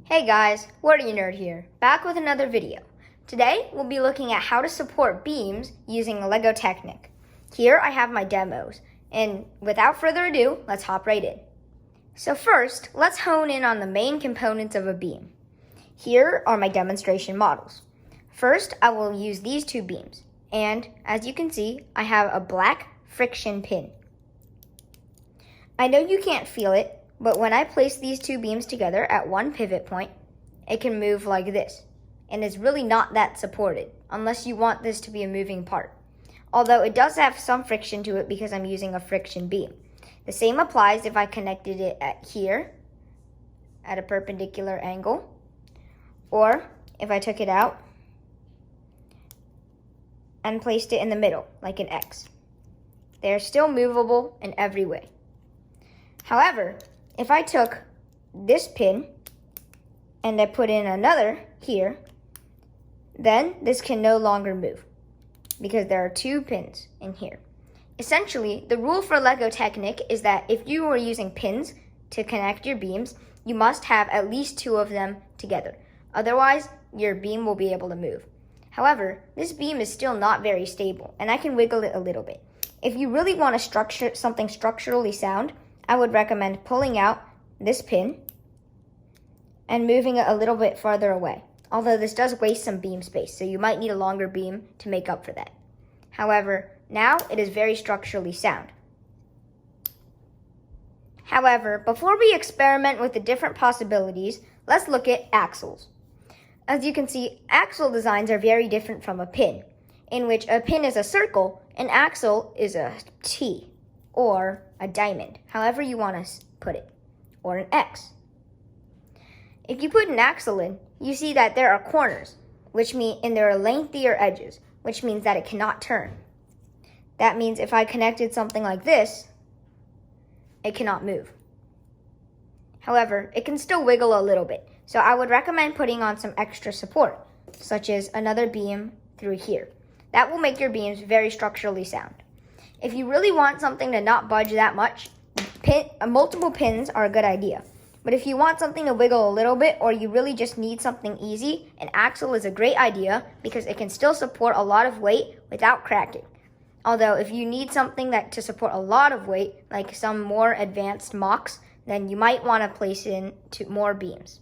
Hey guys, Wordy Nerd here, back with another video. Today, we'll be looking at how to support beams using LEGO Technic. Here I have my demos, and without further ado, let's hop right in. So first, let's hone in on the main components of a beam. Here are my demonstration models. First, I will use these two beams, and as you can see, I have a black friction pin. I know you can't feel it, but when I place these two beams together at one pivot point, it can move like this. And it's really not that supported, unless you want this to be a moving part. Although it does have some friction to it because I'm using a friction beam. The same applies if I connected it at here, at a perpendicular angle, or if I took it out and placed it in the middle, like an X. They are still movable in every way. However, if I took this pin and I put in another here, then this can no longer move because there are two pins in here. Essentially, the rule for LEGO Technic is that if you are using pins to connect your beams, you must have at least two of them together. Otherwise, your beam will be able to move. However, this beam is still not very stable, and I can wiggle it a little bit. If you really want to structure something structurally sound, I would recommend pulling out this pin and moving it a little bit farther away. Although this does waste some beam space, so you might need a longer beam to make up for that. However, now it is very structurally sound. However, before we experiment with the different possibilities, let's look at axles. As you can see, axle designs are very different from a pin, in which a pin is a circle, an axle is a T, or a diamond, however you want to put it, or an X. If you put an axle in, you see that there are corners, and there are lengthier edges, which means that it cannot turn. That means if I connected something like this, it cannot move. However, it can still wiggle a little bit, so I would recommend putting on some extra support, such as another beam through here. That will make your beams very structurally sound. If you really want something to not budge that much, multiple pins are a good idea. But if you want something to wiggle a little bit, or you really just need something easy, an axle is a great idea because it can still support a lot of weight without cracking. Although if you need something to support a lot of weight, like some more advanced mocks, then you might want to place in more beams.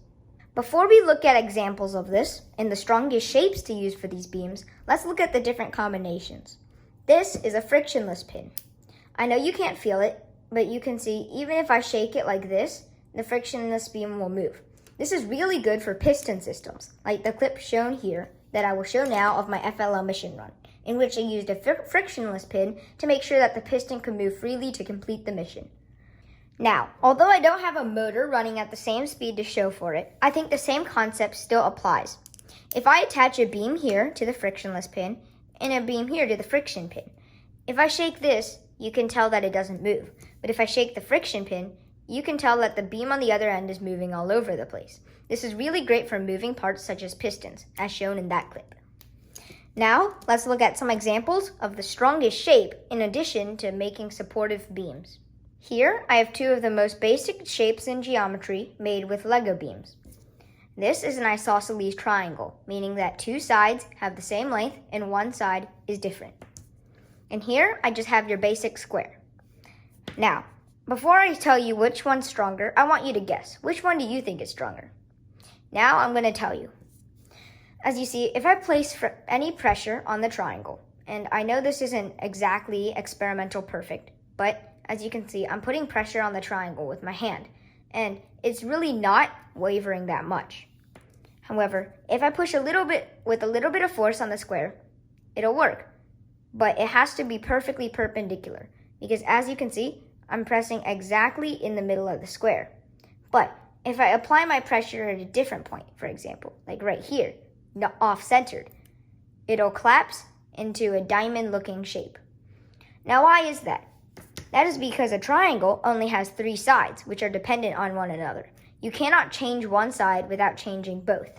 Before we look at examples of this and the strongest shapes to use for these beams, let's look at the different combinations. This is a frictionless pin. I know you can't feel it, but you can see even if I shake it like this, the frictionless beam will move. This is really good for piston systems, like the clip shown here that I will show now of my FLL mission run, in which I used a frictionless pin to make sure that the piston could move freely to complete the mission. Now, although I don't have a motor running at the same speed to show for it, I think the same concept still applies. If I attach a beam here to the frictionless pin and a beam here to the friction pin, if I shake this, you can tell that it doesn't move. But if I shake the friction pin, you can tell that the beam on the other end is moving all over the place. This is really great for moving parts such as pistons, as shown in that clip. Now, let's look at some examples of the strongest shape in addition to making supportive beams. Here, I have two of the most basic shapes in geometry made with LEGO beams. This is an isosceles triangle, meaning that two sides have the same length and one side is different. And here, I just have your basic square. Now, before I tell you which one's stronger, I want you to guess. Which one do you think is stronger? Now, I'm going to tell you. As you see, if I place any pressure on the triangle, and I know this isn't exactly experimental perfect, but as you can see, I'm putting pressure on the triangle with my hand, and it's really not wavering that much. However, if I push with a little bit of force on the square, it'll work. But it has to be perfectly perpendicular, because as you can see, I'm pressing exactly in the middle of the square. But if I apply my pressure at a different point, for example, like right here, off-centered, it'll collapse into a diamond-looking shape. Now, why is that? That is because a triangle only has three sides, which are dependent on one another. You cannot change one side without changing both.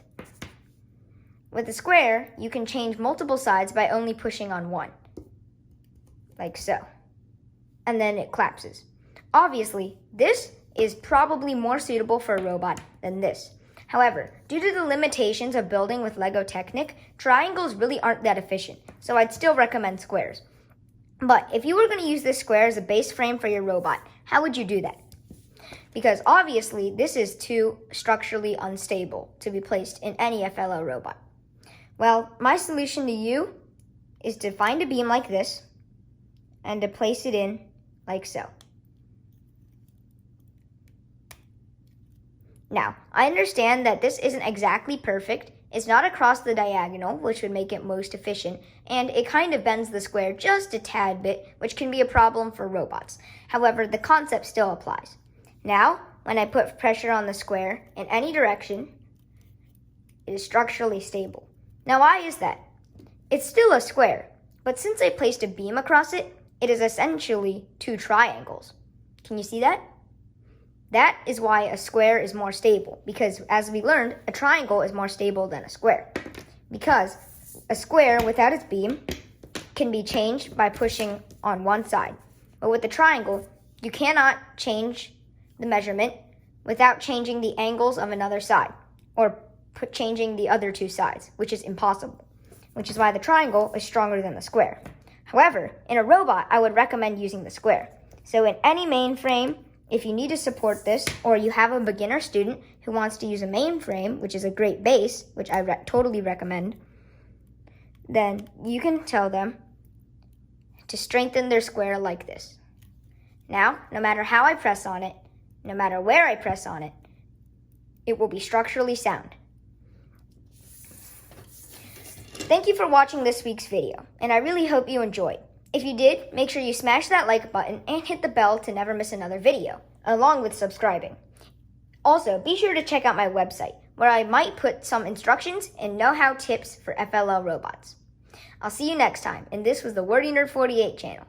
With a square, you can change multiple sides by only pushing on one, like so. And then it collapses. Obviously, this is probably more suitable for a robot than this. However, due to the limitations of building with Lego Technic, triangles really aren't that efficient, so I'd still recommend squares. But if you were going to use this square as a base frame for your robot, how would you do that? Because obviously, this is too structurally unstable to be placed in any FLL robot. Well, my solution to you is to find a beam like this and to place it in like so. Now, I understand that this isn't exactly perfect. It's not across the diagonal, which would make it most efficient, and it kind of bends the square just a tad bit, which can be a problem for robots. However, the concept still applies. Now, when I put pressure on the square in any direction, it is structurally stable. Now, why is that? It's still a square, but since I placed a beam across it, it is essentially two triangles. Can you see that? That is why a square is more stable, because as we learned, a triangle is more stable than a square. Because a square without its beam can be changed by pushing on one side. But with a triangle, you cannot change the measurement without changing the angles of another side, or changing the other two sides, which is impossible, which is why the triangle is stronger than the square. However, in a robot, I would recommend using the square. So in any mainframe, if you need to support this, or you have a beginner student who wants to use a mainframe, which is a great base, which I totally recommend, then you can tell them to strengthen their square like this. Now, no matter how I press on it, no matter where I press on it, it will be structurally sound. Thank you for watching this week's video, and I really hope you enjoyed. If you did, make sure you smash that like button and hit the bell to never miss another video, along with subscribing. Also, be sure to check out my website, where I might put some instructions and know-how tips for FLL robots. I'll see you next time, and this was the Wordy Nerd 48 channel.